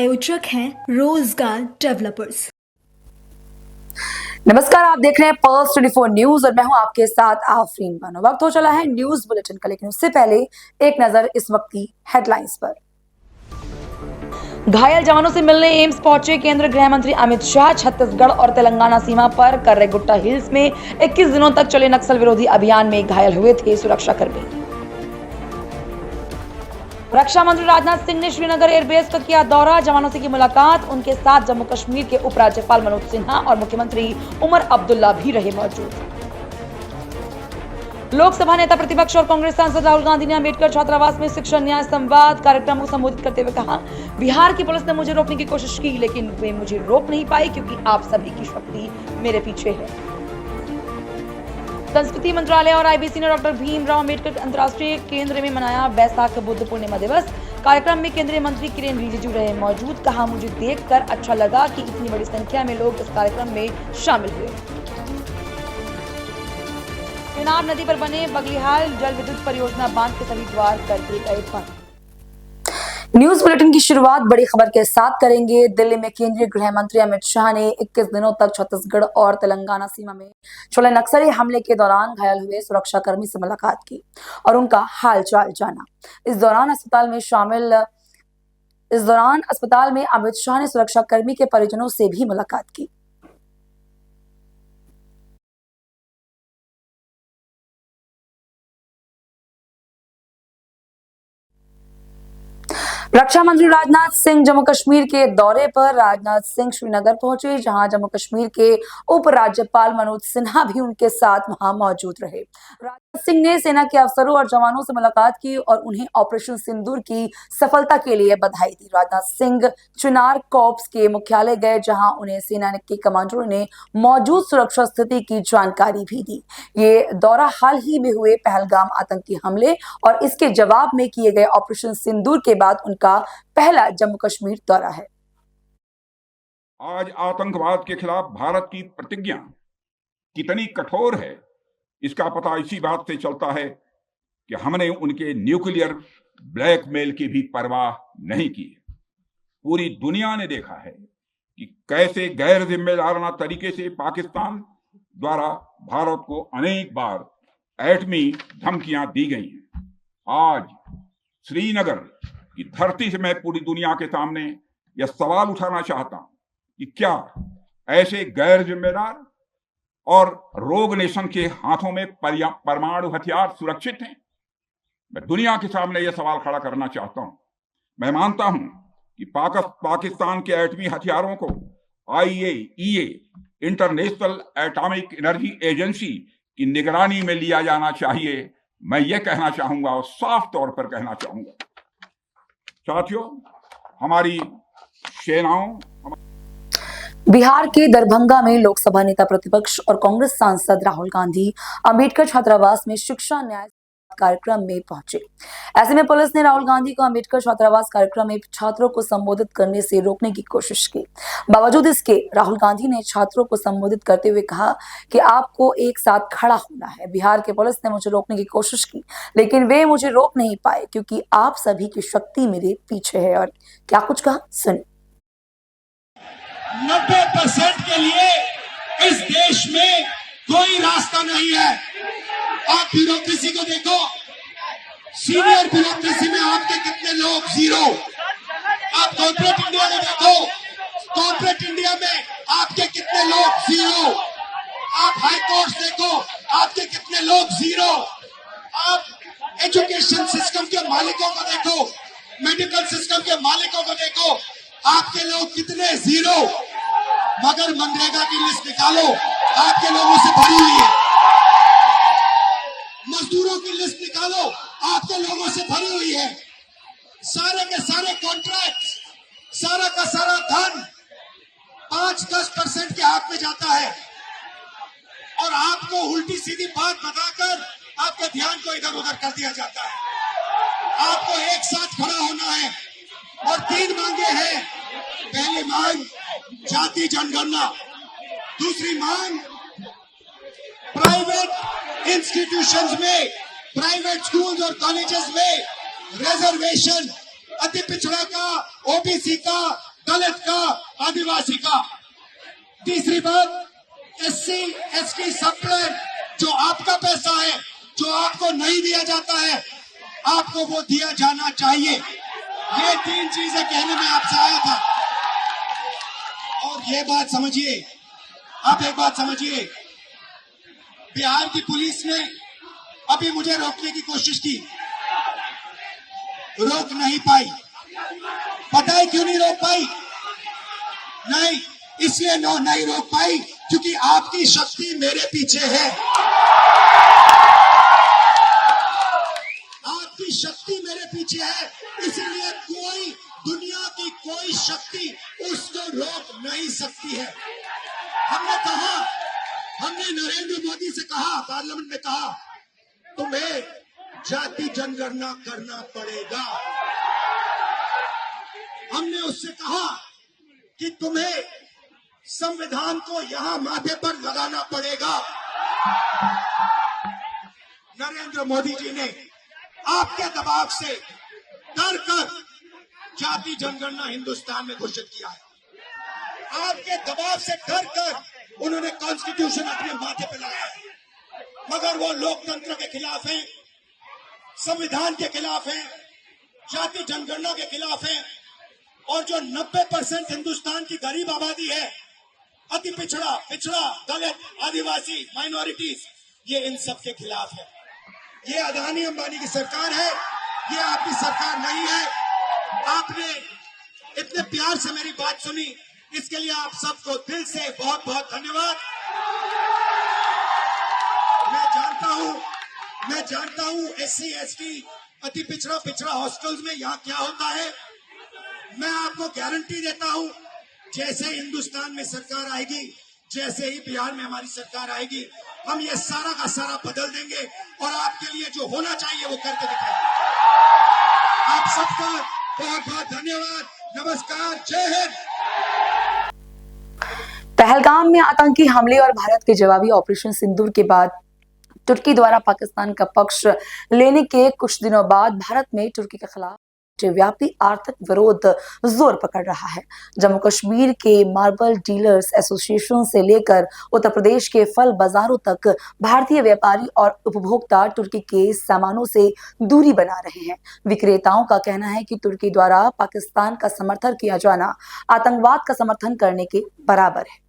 प्रायोजक हैं रोजगार डेवलपर्स। नमस्कार, आप देख रहे हैं पर्स 24 न्यूज और मैं हूं आपके साथ आफरीन बानो। वक्त हो चला है न्यूज बुलेटिन का, लेकिन उससे पहले एक नजर इस वक्त की हेडलाइंस पर। घायल जवानों से मिलने एम्स पहुंचे केंद्रीय गृह मंत्री अमित शाह। छत्तीसगढ़ और तेलंगाना सीमा पर कर्रेगुट्टा हिल्स में 21 दिनों तक चले नक्सल विरोधी अभियान में घायल हुए थे सुरक्षाकर्मी। रक्षा मंत्री राजनाथ सिंह ने श्रीनगर एयरबेस का किया दौरा, जवानों से की मुलाकात। उनके साथ जम्मू कश्मीर के उपराज्यपाल मनोज सिन्हा और मुख्यमंत्री उमर अब्दुल्ला भी रहे मौजूद। लोकसभा नेता प्रतिपक्ष और कांग्रेस सांसद राहुल गांधी ने अंबेडकर छात्रावास में शिक्षा न्याय संवाद कार्यक्रम को संबोधित करते हुए कहा, बिहार की पुलिस ने मुझे रोकने की कोशिश की, लेकिन वे मुझे रोक नहीं पाई क्योंकि आप सभी की शक्ति मेरे पीछे है। संस्कृति मंत्रालय और आईबीसी ने डॉक्टर भीमराव अंबेडकर अंतर्राष्ट्रीय केंद्र में मनाया बैसाख बुद्ध पूर्णिमा दिवस। कार्यक्रम में केंद्रीय मंत्री किरेन रिजिजू रहे मौजूद। कहा, मुझे देखकर अच्छा लगा कि इतनी बड़ी संख्या में लोग इस कार्यक्रम में शामिल हुए। चिनाब नदी पर बने बगलिहाल जल विद्युत परियोजना बांध के सभी द्वार कर दिए गए बंद। न्यूज बुलेटिन की शुरुआत बड़ी खबर के साथ करेंगे। दिल्ली में केंद्रीय गृह मंत्री अमित शाह ने 21 दिनों तक छत्तीसगढ़ और तेलंगाना सीमा में चले नक्सली हमले के दौरान घायल हुए सुरक्षाकर्मी से मुलाकात की और उनका हालचाल जाना। इस दौरान अस्पताल में अमित शाह ने सुरक्षाकर्मी के परिजनों से भी मुलाकात की। रक्षा मंत्री राजनाथ सिंह जम्मू कश्मीर के दौरे पर। राजनाथ सिंह श्रीनगर पहुंचे, जहां जम्मू कश्मीर के उपराज्यपाल मनोज सिन्हा भी उनके साथ वहां मौजूद रहे। राजनाथ सिंह ने सेना के अफसरों और जवानों से मुलाकात की और उन्हें ऑपरेशन सिंदूर की सफलता के लिए बधाई दी। राजनाथ सिंह चिनार कॉर्प्स के मुख्यालय गए, जहां उन्हें सेना के कमांडरों ने मौजूद सुरक्षा स्थिति की जानकारी भी दी। ये दौरा हाल ही में हुए पहलगाम आतंकी हमले और इसके जवाब में किए गए ऑपरेशन सिंदूर के बाद उनका पहला जम्मू कश्मीर दौरा है। आज आतंकवाद के खिलाफ भारत की प्रतिज्ञा कितनी कठोर है, इसका पता इसी बात से चलता है कि हमने उनके न्यूक्लियर ब्लैकमेल की भी परवाह नहीं की। पूरी दुनिया ने देखा है कि कैसे गैर जिम्मेदाराना तरीके से पाकिस्तान द्वारा भारत को अनेक बार एटमी धमकियां दी गई हैं। आज श्रीनगर की धरती से मैं पूरी दुनिया के सामने यह सवाल उठाना चाहता हूं कि क्या ऐसे गैर जिम्मेदार और रोग नेशन के हाथों में परमाणु हथियार सुरक्षित हैं? मैं दुनिया के सामने यह सवाल खड़ा करना चाहता हूं। मैं मानता हूं कि पाकिस्तान के एटमी हथियारों को IAEA international atomic energy agency की निगरानी में लिया जाना चाहिए। मैं यह कहना चाहूंगा और साफ तौर पर कहना चाहूंगा, साथियों, हमारी सेनाओं। बिहार के दरभंगा में लोकसभा नेता प्रतिपक्ष और कांग्रेस सांसद राहुल गांधी अंबेडकर छात्रावास में शिक्षा न्याय कार्यक्रम में पहुंचे। ऐसे में पुलिस ने राहुल गांधी को अंबेडकर छात्रावास कार्यक्रम में छात्रों को संबोधित करने से रोकने की कोशिश की। बावजूद इसके राहुल गांधी ने छात्रों को संबोधित करते हुए कहा कि आपको एक साथ खड़ा होना है। बिहार के पुलिस ने मुझे रोकने की कोशिश की, लेकिन वे मुझे रोक नहीं पाए क्योंकि आप सभी की शक्ति मेरे पीछे है। और क्या कुछ कहा, सुनिए। 90% के लिए इस देश में कोई रास्ता नहीं है। आप ब्यूरोक्रेसी को देखो, सीनियर ब्यूरोक्रेसी में आपके कितने लोग, जीरो। आप कॉर्पोरेट इंडिया में देखो, कॉर्पोरेट इंडिया में आपके कितने लोग, जीरो। आप हाई कोर्ट देखो, आपके कितने लोग, जीरो। आप एजुकेशन सिस्टम के मालिकों को देखो, मेडिकल सिस्टम के मालिकों को देखो, आपके लोग कितने, जीरो। मगर मनरेगा की लिस्ट निकालो, आपके लोगों से भरी हुई है। मजदूरों की लिस्ट निकालो, आपके लोगों से भरी हुई है। सारे के सारे कॉन्ट्रैक्ट, सारा का सारा धन 5-10% के हाथ में जाता है और आपको उल्टी सीधी बात बताकर आपके ध्यान को इधर उधर कर दिया जाता है। आपको एक साथ खड़ा होना है और 3 मांगे हैं। पहली मांग जाति जनगणना, दूसरी मांग प्राइवेट इंस्टीट्यूशंस में, प्राइवेट स्कूल्स और कॉलेजेस में रिजर्वेशन, अति पिछड़ा का, ओबीसी का, दलित का, आदिवासी का। तीसरी बात, SC ST सप्लायर, जो आपका पैसा है, जो आपको नहीं दिया जाता है, आपको वो दिया जाना चाहिए। ये 3 चीजें कहने में आपसे आया था। और ये बात समझिए, आप एक बात समझिए, बिहार की पुलिस ने अभी मुझे रोकने की कोशिश की, रोक नहीं पाई। पता है क्यों नहीं रोक पाई? नहीं, इसलिए नहीं रोक पाई क्योंकि आपकी शक्ति मेरे पीछे है। आपकी शक्ति मेरे पीछे है, इसलिए कोई, दुनिया की कोई शक्ति उसको रोक नहीं सकती है। हमने नरेंद्र मोदी से कहा, पार्लियामेंट में कहा, तुम्हें जाति जनगणना करना पड़ेगा। हमने उससे कहा कि तुम्हें संविधान को यहां माथे पर लगाना पड़ेगा। नरेंद्र मोदी जी ने आपके दबाव से डर कर जाति जनगणना हिंदुस्तान में घोषित किया है। आपके दबाव से डर कर उन्होंने कॉन्स्टिट्यूशन अपने माथे पर लगाया है। मगर वो लोकतंत्र के खिलाफ हैं, संविधान के खिलाफ हैं, जाति जनगणना के खिलाफ हैं। और जो 90% हिंदुस्तान की गरीब आबादी है, अति पिछड़ा, दलित, आदिवासी, माइनॉरिटीज, ये इन सब के खिलाफ है। ये अदानी अंबानी की सरकार है, ये आपकी सरकार नहीं है। आपने इतने प्यार से मेरी बात सुनी, इसके लिए आप सबको दिल से बहुत बहुत धन्यवाद। मैं जानता हूं SC ST अति पिछड़ा हॉस्टल्स में यहाँ क्या होता है। मैं आपको गारंटी देता हूं, जैसे हिंदुस्तान में सरकार आएगी, जैसे ही बिहार में हमारी सरकार आएगी, हम ये सारा का सारा बदल देंगे और आपके लिए जो होना चाहिए वो करके दिखाएंगे। आप सबका बहुत बहुत धन्यवाद। नमस्कार, जय हिंद। पहलगाम में आतंकी हमले और भारत के जवाबी ऑपरेशन सिंदूर के बाद तुर्की द्वारा पाकिस्तान का पक्ष लेने के कुछ दिनों बाद भारत में तुर्की के खिलाफ व्यापी आर्थिक विरोध जोर पकड़ रहा है। जम्मू कश्मीर के मार्बल डीलर्स एसोसिएशन से लेकर उत्तर प्रदेश के फल बाजारों तक भारतीय व्यापारी और उपभोक्ता तुर्की के सामानों से दूरी बना रहे हैं। विक्रेताओं का कहना है कि तुर्की द्वारा पाकिस्तान का समर्थन किया जाना आतंकवाद का समर्थन करने के बराबर है।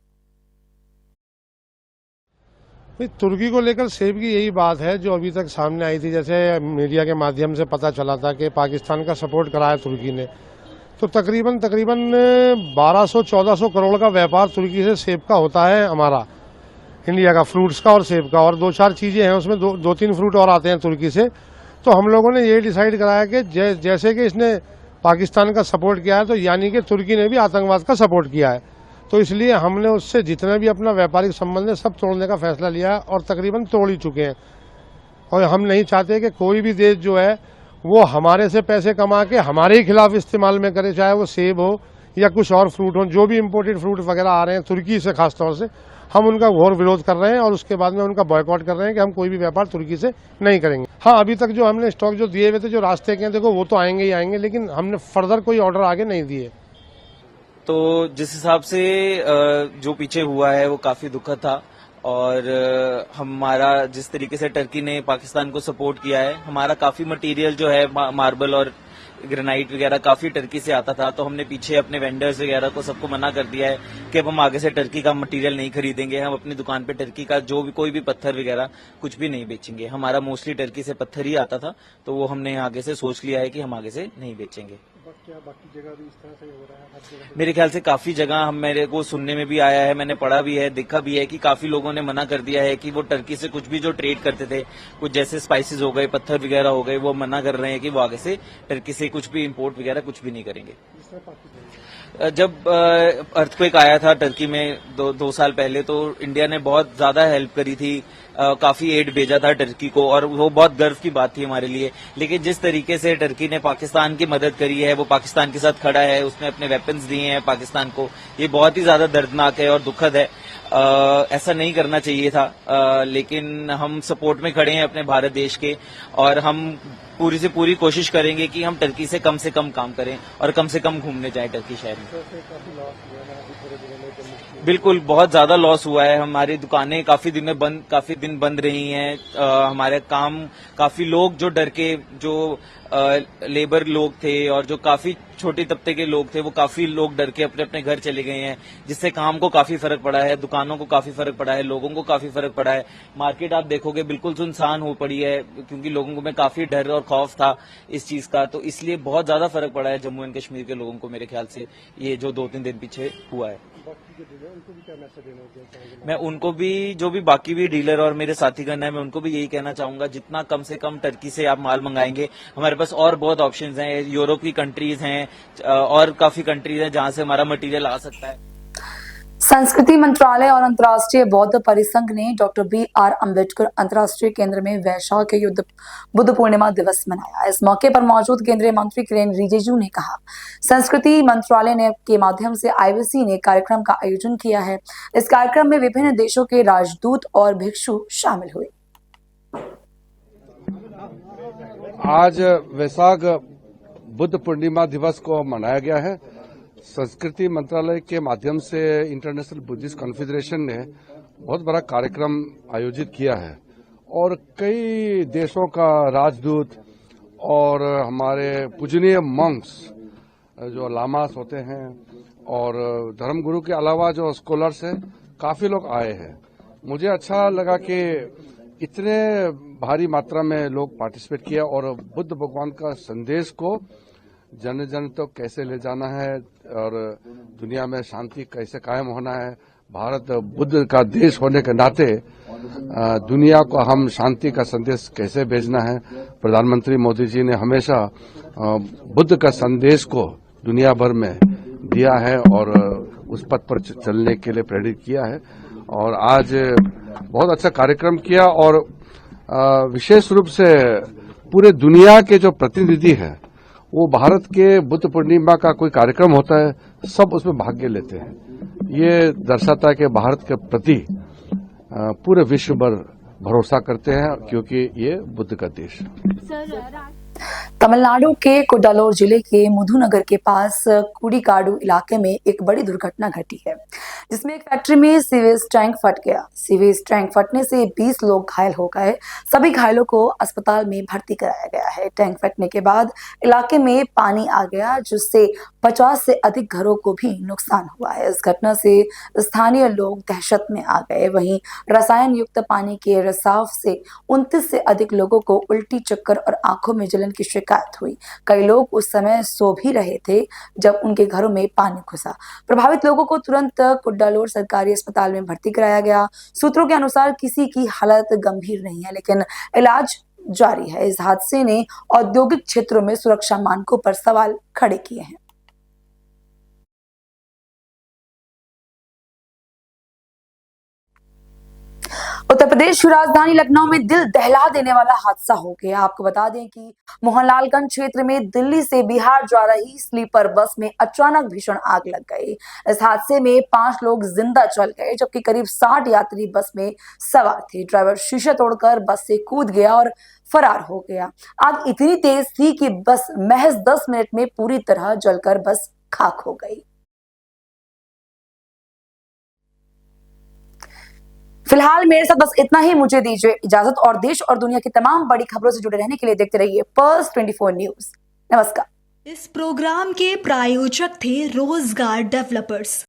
तुर्की को लेकर सेब की यही बात है जो अभी तक सामने आई थी। जैसे मीडिया के माध्यम से पता चला था कि पाकिस्तान का सपोर्ट कराया तुर्की ने, तो तकरीबन 1200-1400 करोड़ का व्यापार तुर्की से सेब का होता है हमारा, इंडिया का, फ्रूट्स का और सेब का। और 2-4 चीज़ें हैं उसमें, 2-3 फ्रूट और आते हैं तुर्की से। तो हम लोगों ने ये डिसाइड कराया कि जैसे कि इसने पाकिस्तान का सपोर्ट किया है, तो यानी कि तुर्की ने भी आतंकवाद का सपोर्ट किया है। तो इसलिए हमने उससे जितना भी अपना व्यापारिक संबंध है सब तोड़ने का फैसला लिया है और तकरीबन तोड़ ही चुके हैं। और हम नहीं चाहते कि कोई भी देश जो है वो हमारे से पैसे कमा के हमारे ही खिलाफ इस्तेमाल में करे, चाहे वो सेब हो या कुछ और फ्रूट हो। जो भी इम्पोर्टेड फ्रूट वगैरह आ रहे हैं तुर्की से, खासतौर से हम उनका घोर विरोध कर रहे हैं और उसके बाद में उनका बॉयकॉट कर रहे हैं कि हम कोई भी व्यापार तुर्की से नहीं करेंगे। हाँ, अभी तक जो हमने स्टॉक जो दिए हुए थे, जो रास्ते के हैं, देखो वो तो आएंगे ही आएंगे, लेकिन हमने फर्दर कोई ऑर्डर आगे नहीं दिए। तो जिस हिसाब से जो पीछे हुआ है वो काफी दुखद था। और हमारा जिस तरीके से टर्की ने पाकिस्तान को सपोर्ट किया है, हमारा काफी मटेरियल जो है मार्बल और ग्रेनाइट वगैरह काफी टर्की से आता था। तो हमने पीछे अपने वेंडर्स वगैरह को सबको मना कर दिया है कि अब हम आगे से टर्की का मटेरियल नहीं खरीदेंगे। हम अपनी दुकान पे टर्की का जो भी कोई भी पत्थर वगैरह कुछ भी नहीं बेचेंगे। हमारा मोस्टली टर्की से पत्थर ही आता था, तो वो हमने आगे से सोच लिया है कि हम आगे से नहीं बेचेंगे। बाकी जगह भी इस तरह से हो रहा है? मेरे ख्याल से काफी जगह मेरे को सुनने में भी आया है, मैंने पढ़ा भी है, देखा भी है कि काफी लोगों ने मना कर दिया है कि वो टर्की से कुछ भी जो ट्रेड करते थे, कुछ जैसे स्पाइसेस हो गए, पत्थर वगैरह हो गए, वो मना कर रहे हैं कि वो आगे से टर्की से कुछ भी इंपोर्ट वगैरह कुछ भी नहीं करेंगे। जब अर्थक्वेक आया था टर्की में 2 साल पहले, तो इंडिया ने बहुत ज्यादा हेल्प करी थी, काफी एड भेजा था टर्की को और वो बहुत गर्व की बात थी हमारे लिए। लेकिन जिस तरीके से टर्की ने पाकिस्तान की मदद करी है, वो पाकिस्तान के साथ खड़ा है, उसने अपने वेपन्स दिए हैं पाकिस्तान को, ये बहुत ही ज्यादा दर्दनाक है और दुखद है। ऐसा नहीं करना चाहिए था, लेकिन हम सपोर्ट में खड़े हैं अपने भारत देश के और हम पूरी से पूरी कोशिश करेंगे कि हम टर्की से कम काम करें और कम से कम घूमने जाएं टर्की शहर में। बिल्कुल बहुत ज्यादा लॉस हुआ है। हमारी दुकानें काफी दिन बंद रही हैं। हमारे काम काफी लोग जो डर के जो लेबर लोग थे और जो काफी छोटे तबके के लोग थे वो काफी लोग डर के अपने अपने घर चले गए हैं, जिससे काम को काफी फर्क पड़ा है, दुकानों को काफी फर्क पड़ा है, लोगों को काफी फर्क पड़ा है। मार्केट आप देखोगे बिल्कुल सुनसान हो पड़ी है क्योंकि लोगों में काफी डर और खौफ था इस चीज का, तो इसलिए बहुत ज्यादा फर्क पड़ा है जम्मू एंड कश्मीर के लोगों को मेरे ख्याल से ये जो 2-3 दिन पीछे हुआ है। मैं उनको भी जो भी बाकी भी डीलर और मेरे साथीगण है मैं उनको भी यही कहना चाहूंगा, जितना कम से कम टर्की से आप माल मंगाएंगे, हमारे पास और बहुत ऑप्शंस हैं। यूरोप की कंट्रीज हैं और काफी कंट्रीज हैं जहां से हमारा मटेरियल आ सकता है। संस्कृति मंत्रालय और अंतर्राष्ट्रीय बौद्ध परिसंघ ने डॉक्टर BR अम्बेडकर अंतर्राष्ट्रीय केंद्र में वैशाख युद्ध बुद्ध पूर्णिमा दिवस मनाया। इस मौके पर मौजूद केंद्रीय मंत्री किरेन रिजिजू ने कहा, संस्कृति मंत्रालय ने के माध्यम से IBC ने कार्यक्रम का आयोजन किया है। इस कार्यक्रम में विभिन्न देशों के राजदूत और भिक्षु शामिल हुए। आज वैशाख बुद्ध पूर्णिमा दिवस को मनाया गया है। संस्कृति मंत्रालय के माध्यम से इंटरनेशनल बुद्धिस्ट कॉन्फेडरेशन ने बहुत बड़ा कार्यक्रम आयोजित किया है और कई देशों का राजदूत और हमारे पूजनीय मंक्स जो लामास होते हैं और धर्मगुरु के अलावा जो स्कॉलर्स हैं, काफी लोग आए हैं। मुझे अच्छा लगा कि इतने भारी मात्रा में लोग पार्टिसिपेट किया और बुद्ध भगवान का संदेश को जन जन तक कैसे ले जाना है और दुनिया में शांति कैसे कायम होना है। भारत बुद्ध का देश होने के नाते दुनिया को हम शांति का संदेश कैसे भेजना है। प्रधानमंत्री मोदी जी ने हमेशा बुद्ध का संदेश को दुनिया भर में दिया है और उस पथ पर चलने के लिए प्रेरित किया है और आज बहुत अच्छा कार्यक्रम किया और विशेष रूप से पूरे दुनिया के जो प्रतिनिधि हैं वो भारत के बुद्ध पूर्णिमा का कोई कार्यक्रम होता है सब उसमें भाग लेते हैं। ये दर्शाता है कि भारत के प्रति पूरे विश्व भर भरोसा करते हैं क्योंकि ये बुद्ध का देश है। तमिलनाडु के कुडालोर जिले के मुधुनगर के पास कुड़ीकाडू इलाके में एक बड़ी दुर्घटना घटी है, जिसमें एक फैक्ट्री में सीवेज टैंक फट गया। सीवेज टैंक फटने से 20 लोग घायल हो गए। सभी घायलों को अस्पताल में भर्ती कराया गया है। टैंक फटने के बाद इलाके में पानी आ गया, जिससे 50 से अधिक घरों को भी नुकसान हुआ है। इस घटना से स्थानीय लोग दहशत में आ गए। वहीं रसायन युक्त पानी के रिसाव से 29 से अधिक लोगों को उल्टी, चक्कर और आंखों में जलन की शिकायत हुई। कई लोग उस समय सो भी रहे थे जब उनके घरों में पानी घुसा। प्रभावित लोगों को तुरंत कुडालोर सरकारी अस्पताल में भर्ती कराया गया। सूत्रों के अनुसार किसी की हालत गंभीर नहीं है, लेकिन इलाज जारी है। इस हादसे ने औद्योगिक क्षेत्रों में सुरक्षा मानकों पर सवाल खड़े किए हैं। उत्तर प्रदेश की राजधानी लखनऊ में दिल दहला देने वाला हादसा हो गया। आपको बता दें कि मोहनलालगंज क्षेत्र में दिल्ली से बिहार जा रही स्लीपर बस में अचानक भीषण आग लग गई। इस हादसे में 5 लोग जिंदा जल गए, जबकि करीब 60 यात्री बस में सवार थे। ड्राइवर शीशे तोड़कर बस से कूद गया और फरार हो गया। आग इतनी तेज थी कि बस महज 10 मिनट में पूरी तरह जलकर बस खाक हो गई। फिलहाल मेरे साथ बस इतना ही। मुझे दीजिए इजाजत और देश और दुनिया की तमाम बड़ी खबरों से जुड़े रहने के लिए देखते रहिए पर्स 24 न्यूज। नमस्कार। इस प्रोग्राम के प्रायोजक थे रोजगार डेवलपर्स।